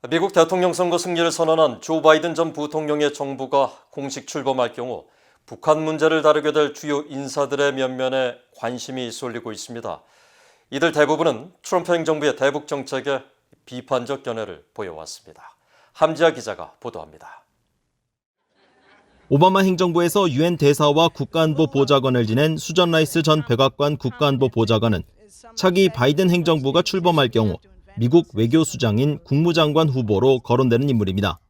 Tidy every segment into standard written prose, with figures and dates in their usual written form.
미국 대통령 선거 승리를 선언한 조 바이든 전 부통령의 정부가 공식 출범할 경우 북한 문제를 다루게 될 주요 인사들의 면면에 관심이 쏠리고 있습니다. 이들 대부분은 트럼프 행정부의 대북 정책에 비판적 견해를 보여왔습니다. 함지아 기자가 보도합니다. 오바마 행정부에서 유엔 대사와 국가안보 보좌관을 지낸 수전 라이스 전 백악관 국가안보 보좌관은 차기 바이든 행정부가 출범할 경우 미국 외교수장인 국무장관 후보로 거론되는 인물입니다.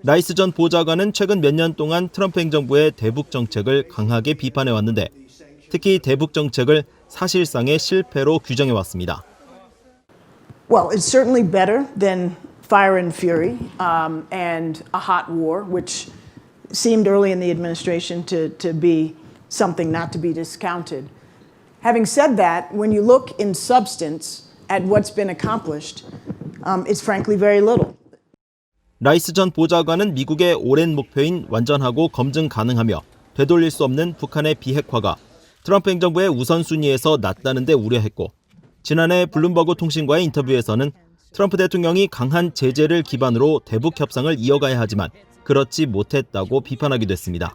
라이스 전 보좌관은 최근 몇 년 동안 트럼프 행정부의 대북 정책을 강하게 비판해왔는데 특히 대북 정책을 사실상의 실패로 규정해왔습니다. Well, it's certainly better than fire and fury and a hot war, which seemed early in the administration to be something not to be discounted. Having said that, when you look in substance at what's been accomplished, it's frankly very little. 라이스 전 보좌관은 미국의 오랜 목표인 완전하고 검증 가능하며 되돌릴 수 없는 북한의 비핵화가 트럼프 행정부의 우선순위에서 낮다는 데 우려했고 지난해 블룸버그 통신과의 인터뷰에서는 트럼프 대통령이 강한 제재를 기반으로 대북 협상을 이어가야 하지만 그렇지 못했다고 비판하기도 했습니다.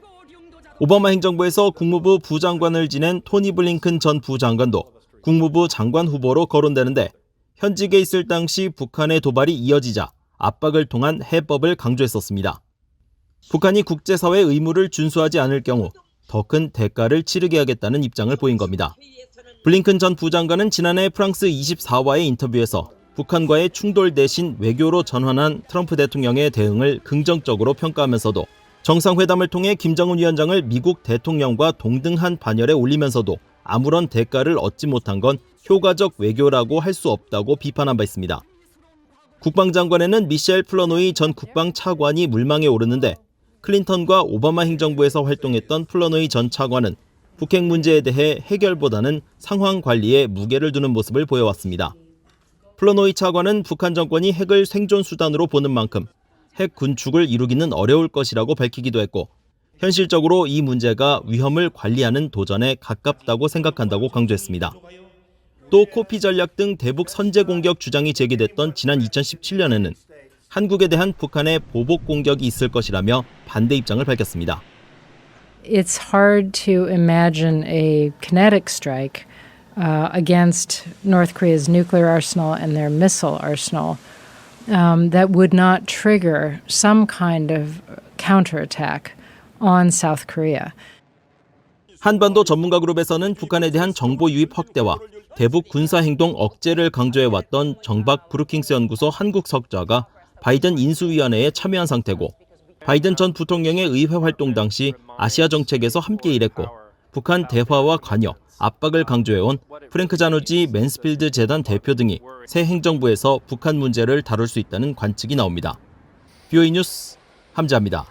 오바마 행정부에서 국무부 부장관을 지낸 토니 블링컨 전 부장관도 국무부 장관 후보로 거론되는데 현직에 있을 당시 북한의 도발이 이어지자 압박을 통한 해법을 강조했었습니다. 북한이 국제사회 의무를 준수하지 않을 경우 더 큰 대가를 치르게 하겠다는 입장을 보인 겁니다. 블링컨 전 부장관은 지난해 프랑스 24와의 인터뷰에서 북한과의 충돌 대신 외교로 전환한 트럼프 대통령의 대응을 긍정적으로 평가하면서도 정상회담을 통해 김정은 위원장을 미국 대통령과 동등한 반열에 올리면서도 아무런 대가를 얻지 못한 건 효과적 외교라고 할 수 없다고 비판한 바 있습니다. 국방장관에는 미셸 플러노이 전 국방 차관이 물망에 오르는데 클린턴과 오바마 행정부에서 활동했던 플러노이 전 차관은 북핵 문제에 대해 해결보다는 상황 관리에 무게를 두는 모습을 보여왔습니다. 플러노이 차관은 북한 정권이 핵을 생존 수단으로 보는 만큼 핵 군축을 이루기는 어려울 것이라고 밝히기도 했고 현실적으로 이 문제가 위험을 관리하는 도전에 가깝다고 생각한다고 강조했습니다. 또 코피 전략 등 대북 선제 공격 주장이 제기됐던 지난 2017년에는 한국에 대한 북한의 보복 공격이 있을 것이라며 반대 입장을 밝혔습니다. It's hard to imagine a kinetic strike against North Korea's nuclear arsenal and their missile arsenal that would not trigger some kind of counterattack on South Korea. 한반도 전문가 그룹에서는 북한에 대한 정보 유입 확대와 대북 군사행동 억제를 강조해왔던 정박 브루킹스 연구소 한국 석좌가 바이든 인수위원회에 참여한 상태고 바이든 전 부통령의 의회 활동 당시 아시아 정책에서 함께 일했고 북한 대화와 관여, 압박을 강조해온 프랭크 자누지 맨스필드 재단 대표 등이 새 행정부에서 북한 문제를 다룰 수 있다는 관측이 나옵니다. BOE 뉴스 함지아입니다.